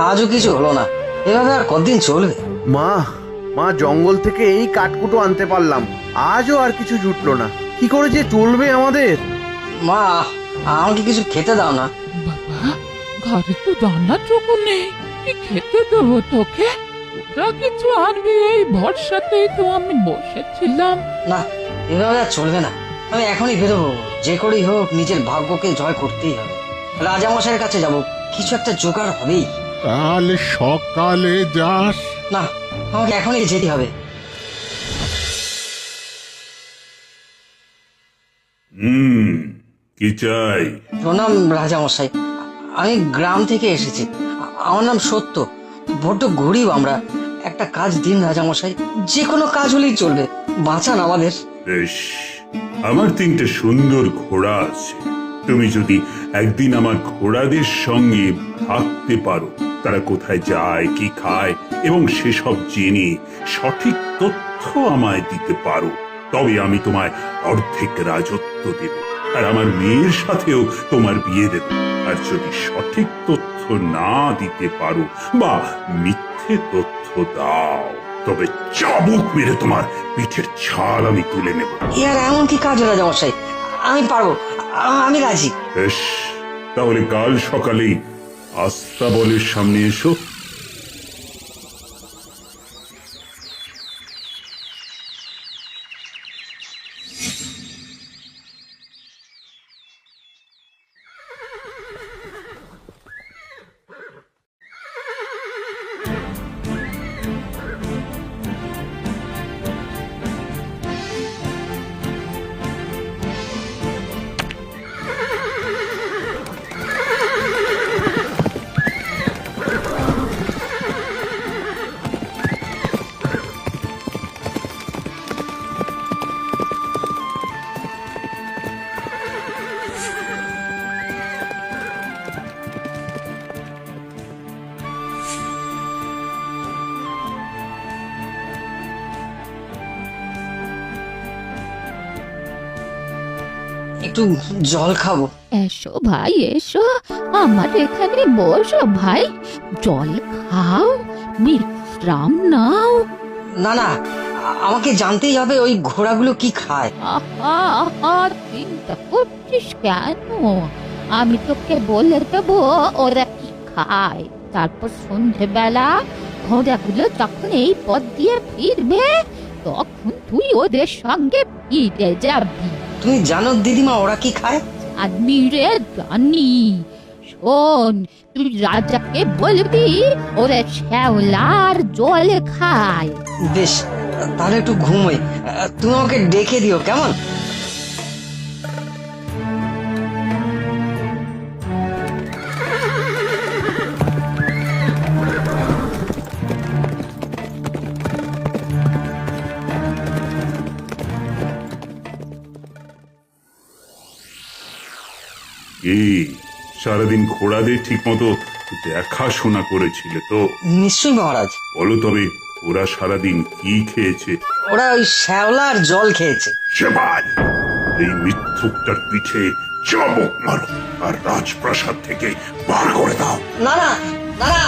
আজও কিছু হলো না। এভাবে আর কতদিন চলবে? মা মা জঙ্গল থেকে এই কাঠকুটো আনতে পারলাম, আজও আর কিছু জুটলো না। কি করে যে চলবে আমাদের? মা, আমাকে কিছু খেতে দাও না। বাবা, ঘরে তো দানাটুকু নেই, কি খেতে দেবো তোকে? তোরা কিছু আনবি এই ভরসাতেই তো আমি বসেছিলাম। না, এভাবে আর চলবে না। আমি এখনই বেরোবো, যে করেই হোক নিজের ভাগ্যকে জয় করতেই হবে। রাজামশাইয়ের কাছে যাব, কিছু একটা জোগাড় হবেই। কাল সকালে যাস। না, আমাকে এখনই যেতে হবে। কি চাই? প্রণাম রাজামশাই, আমি গ্রাম থেকে এসেছি। আমার নাম সত্য। বড্ড গরিব আমরা। একটা কাজ দিন রাজামশাই, যে কোনো কাজ হলেই চলবে, বাঁচান আমাদের। বেশ, আমার 3টে সুন্দর ঘোড়া আছে। তুমি যদি একদিন আমার ঘোড়াদের সঙ্গে থাকতে পারো, তারা কোথায় যায়, কি খায় এবং সেসব জেনে সঠিক তথ্য আমায় দিতে পারো, তবে আমি তোমায় অর্ধেক রাজত্ব দেব, আর আমার মেয়ের সাথেও তোমার বিয়ে দেব। আর যদি সঠিক তথ্য না দিতে পারো বা মিথ্যে তথ্য দাও, তবে চাবুক মেরে তোমার পিঠের ছাল আমি তুলে নেব। ইয়ার এমন কি কাজ রাজামশাই? আমি পারবো, আমি রাজি। বেশ, তাহলে কাল সকালেই আস্তাবলের সামনে এসো। একটু জল খাবো। এসো ভাই এসো, আমার এখানে বসো ভাই, জল খাও, বিশ্রাম নাও। না না, আমাকে জানতেই হবে ওই ঘোড়াগুলো কি খায়। আহা আহা, চিন্তা করছিস কেন? আমি তোকে বলে দেবো ওরা কি খায়। তারপর সন্ধেবেলা ঘোড়াগুলো যখন এই পথ দিয়ে ফিরবে, তখন তুই ওদের সঙ্গে ফিরে যাবি। তুমি জানো দিদিমা ওরা কি খায়? জানি রে জানি। শোন, তুই রাজাকে বলবি ওরা শ্যাওলার জল খায়। বেশ, তাহলে একটু ঘুমোই। তুমি আমাকে ডেকে দিও, কেমন? এই সারাদিন ঘোড়াদের ঠিক মতো দেখাশোনা করেছিলে তো? নিশ্চয়ই মহারাজ। বলো তবে, ওরা সারাদিন কি খেয়েছে? ওরা ওই শ্যাওলার জল খেয়েছে। সেবাই, এই মিথ্যুকটার পিঠে চাবুক মারো আর রাজপ্রাসাদ থেকে বার করে দাও। না না না না,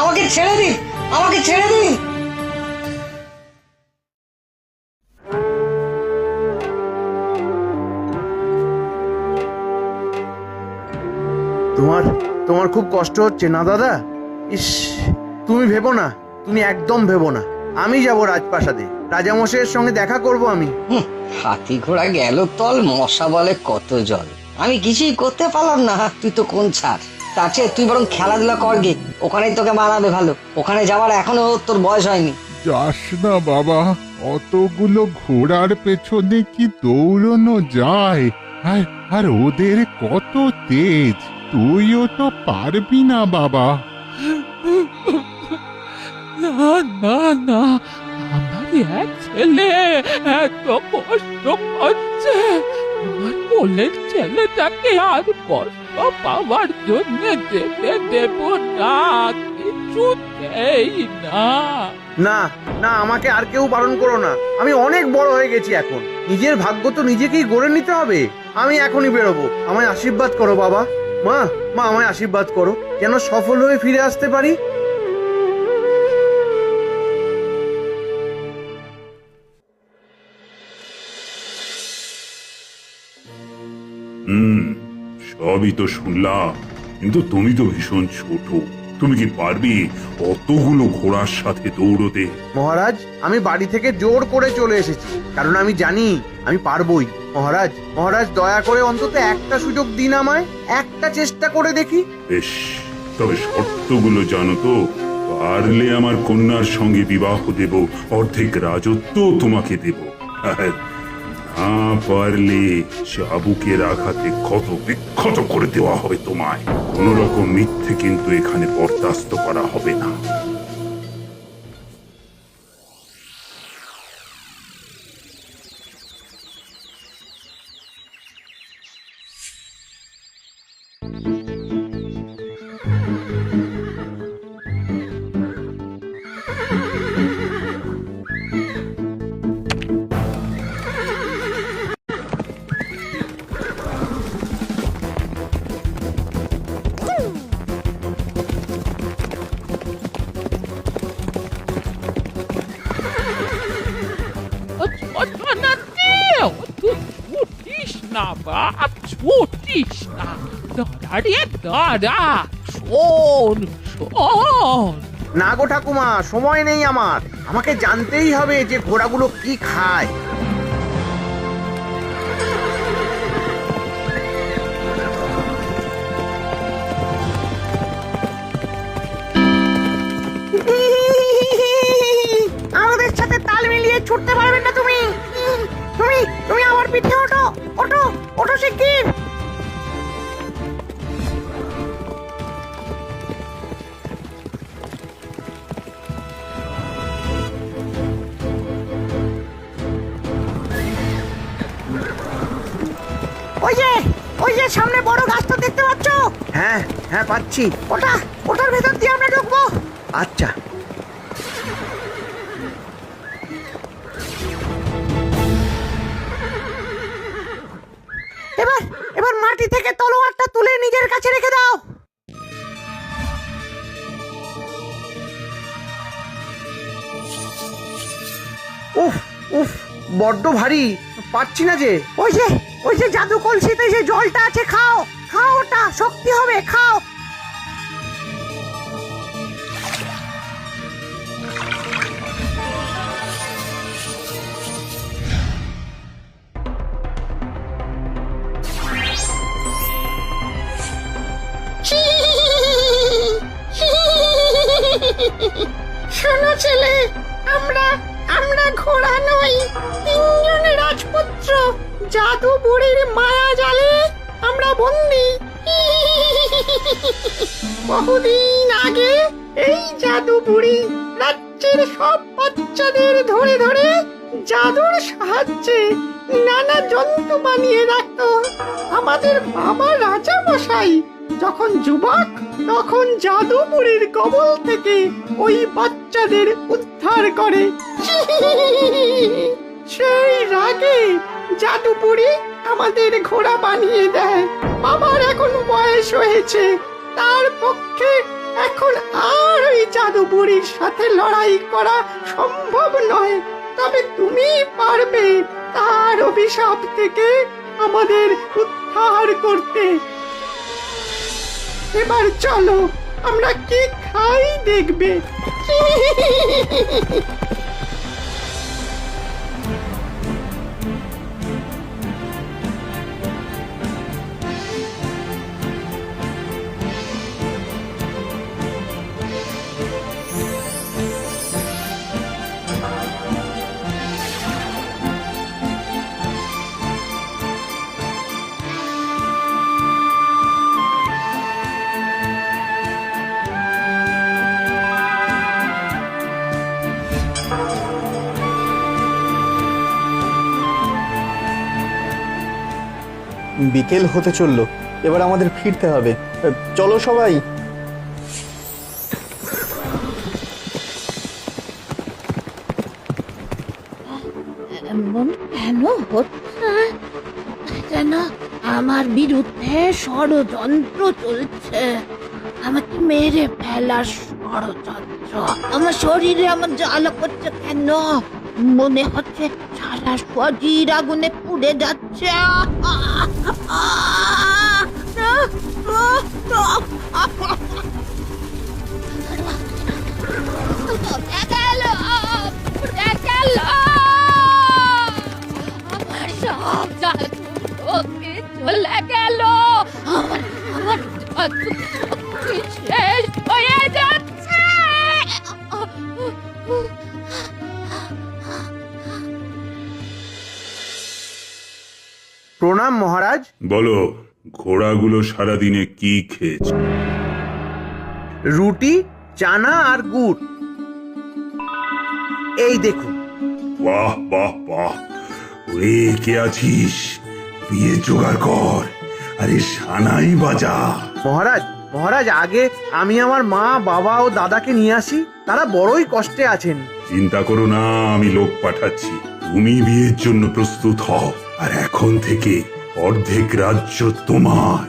আমাকে ছেড়ে দিন, আমাকে ছেড়ে দিন। তোমার তোমার খুব কষ্ট হচ্ছে না দাদা? ইস, তুমি ভেবো না, তুমি একদম ভেবো না। আমি যাব রাজপ্রাসাদে, রাজামশাইয়ের সঙ্গে দেখা করব আমি। হাতি ঘোড়া গেল তল, মশা বলে কত জল। আমি কিছুই করতে পারলাম না, তুই তো কোন ছাড়। তার চেয়ে তুই বরং খেলাধুলা কর গে, ওখানেই তোকে মানাবে ভালো। ওখানে যাওয়ার এখনো তোর বয়স হয়নি। যাস না বাবা, অতগুলো ঘোড়ার পেছনে কি দৌড়ানো যায়? আর আর ওদের কত তেজ, তুইও তো পারবি না বাবা। না না না, আমার এক ছেলে এত কষ্ট করছে, আমার কোলের ছেলেটাকে আর কষ্ট পাওয়ার জন্য যেতে দেব না, কিছুতেই না। না না, আমাকে আর কেউ বারণ করো না। আমি অনেক বড় হয়ে গেছি এখন, নিজের ভাগ্য তো নিজেকেই গড়ে নিতে হবে। আমি এখনই বেরোবো, আমায় আশীর্বাদ করো বাবা। মা মা আমায় আশীর্বাদ করো, যেন সফল হয়ে ফিরে আসতে পারি। সবই তো শুনলাম, কিন্তু তুমি তো ভীষণ ছোট। তুমি কি পারবে অতগুলো ঘোড়ার সাথে দৌড়তে? মহারাজ, আমি বাড়ি থেকে জোর করে চলে এসেছি, কারণ আমি জানি আমি পারবোই। মহারাজ, মহারাজ দয়া করে অন্তত একটা সুযোগ দিন আমায়, একটা চেষ্টা করে দেখি। বেশ, তবে শর্তগুলো জানো তো? পারলে আমার কন্যার সঙ্গে বিবাহ দেব, অর্ধেক রাজত্ব তোমাকে দেব। আর না পারলে চাবুকের আঘাতে ক্ষত বিক্ষত করে দেওয়া হবে তোমায়। কোন রকম মিথ্যে কিন্তু এখানে বরদাস্ত করা হবে না। ছুটিস না বাপ, ছুটিস না। দাঁড়া রে দাঁড়া, শোন শোন। না গো ঠাকুমা, সময় নেই আমার। আমাকে জানতেই হবে যে ঘোড়াগুলো কি খায়। আমাদের সাথে তাল মিলিয়ে ছুটতে পারবে না তুমি। তুমি তুমি আমার পিঠে ওঠো, ওঠো, ওঠো শিগগির। ওই যে সামনে বড় গাছটা দেখতে পাচ্ছ? হ্যাঁ হ্যাঁ পাচ্ছি। ওটার ভেতর দিয়ে আমরা ঢুকবো। আচ্ছা। এবার মাটি থেকে তলোয়ারটা তুলে নিজের কাছে রেখে দাও। উফ উফ, বড্ড ভারী, পাচ্ছি না যে। ওই যে জাদু কলসিতে যে জলটা আছে, খাও খাও, ওটা শক্তি হবে, খাও। শোনো ছেলে, আমরা ঘোড়া নই, তিনজন রাজপুত্র। জাদু বুড়ির মায়া জালে আমরা বন্দী। বহুদিন আগে এই জাদু বুড়ি রাজ্যের সব বাচ্চাদের ধরে ধরে জাদুর সাহায্যে নানা জন্তু বানিয়ে রাখতো। আমাদের বাবা রাজা মশাই যখন যুবক, তখন জাদু বুড়ির কবল থেকে ওই বাচ্চাদের উদ্ধার করে। সেই রাগে জাদু বুড়ি আমাদের ঘোড়া বানিয়ে দেয়। বাবার এখন বয়স হয়েছে, তার পক্ষে এখন আর ওই জাদু বুড়ির সাথে লড়াই করা সম্ভব নয়। তবে তুমি পারবে তার অভিশাপ থেকে আমাদের উদ্ধার করতে। এবার চলো, আমরা কি খাই দেখবে। বিকেল হতে চললো, এবার আমাদের ফিরতে হবে। চলো সবাই। এমন কেন হচ্ছে যেন আমার বিরুদ্ধে ষড়যন্ত্র চলছে, আমাকে মেরে ফেলার ষড়যন্ত্র। আমার শরীরে আমার জ্বালা করছে কেন? মনে হচ্ছে সারা শরীর আগুনে পুড়ে যাচ্ছে। পুড়ে গেল, পুড়ে গেল। আমার সব জাদু শক্তি চলে গেল। আমার জাদু শক্তি শেষ হয়ে যাচ্ছে। প্রণাম মহারাজ। বলো, ঘোড়াগুলো সারাদিনে কি খেয়েছে? রুটি, চানা আর গুড়। এই দেখুন। বাহ বাহ বাহ, ওরে কে আছিস? বিয়ে জোগাড় কর, আরে সানাই বাজা। মহারাজ, মহারাজ আগে আমি আমার মা, বাবা ও দাদাকে নিয়ে আসি, তারা বড়ই কষ্টে আছেন। চিন্তা করো না, আমি লোক পাঠাচ্ছি। তুমি বিয়ের জন্য প্রস্তুত হও, আর এখন থেকে অর্ধেক রাজ্য তোমার।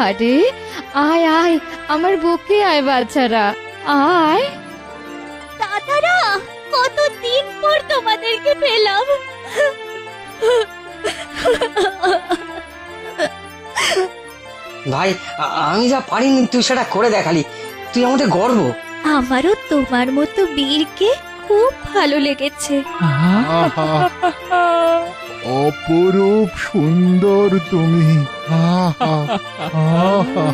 আরে আয় আয়, আমার বুকে আয় বাচ্চারা, আয়। দাদারা, কতদিন পর তোমাদেরকে পেলাম। ভাই, আমি যা পারিনি তুই সেটা করে দেখালি, তুই আমাদের গর্ব। আমারও তোমার মতো বীরকে খুব ভালো লেগেছে। আহা, অপরূপ সুন্দর তুমি। আহা, আহা,